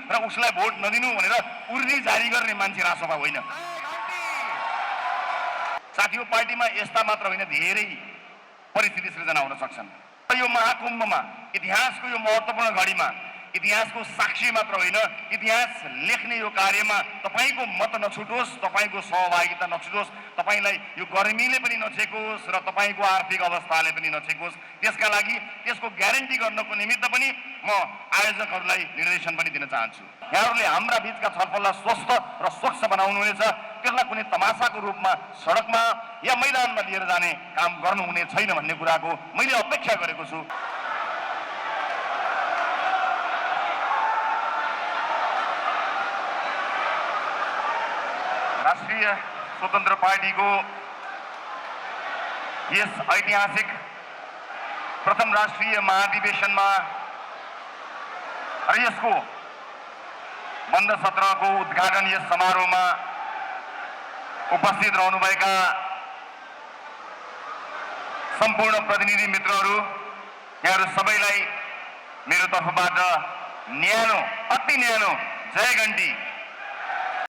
र उसलाई भोट नदिनु भनेर उर्दी जारी गर्ने मान्छे रासपा होइन। साथीको पार्टीमा यस्ता मात्र होइन, धेरै परिस्थिति सृजना हुन सक्छन्। यो महाकुम्भमा, इतिहासको यो महत्त्वपूर्ण घडीमा, इतिहासको साक्षी मात्र होइन, इतिहास लेख्ने यो कार्यमा तपाईको मत नछुटोस्, तपाईको सहभागिता नछुटोस्, तपाईलाई यो गर्मीले पनि नछेकोस् र तपाईको आर्थिक अवस्थाले पनि नछेकोस्। त्यसका लागि त्यसको ग्यारेन्टी गर्नको निमित्त पनि म आयोजकहरूलाई निर्देशन पनि दिन चाहन्छु। यहाँहरूले हाम्रा बीचका छलफललाई स्वस्थ र स्वच्छ बनाउनुहुनेछ। त्यसलाई कुनै तमासाको रूपमा सडकमा या मैदानमा लिएर जाने काम गर्नुहुने छैन भन्ने कुराको मैले अपेक्षा गरेको छु। राष्ट्रिय स्वतन्त्र पार्टीको यस ऐतिहासिक प्रथम राष्ट्रिय महाधिवेशनमा र यसको बन्द सत्रको उद्घाटन यस समारोहमा उपस्थित रहनुभएका सम्पूर्ण प्रतिनिधि मित्रहरू, यहाँहरू सबैलाई मेरो तर्फबाट न्यानो, अति न्यानो जय घण्टी।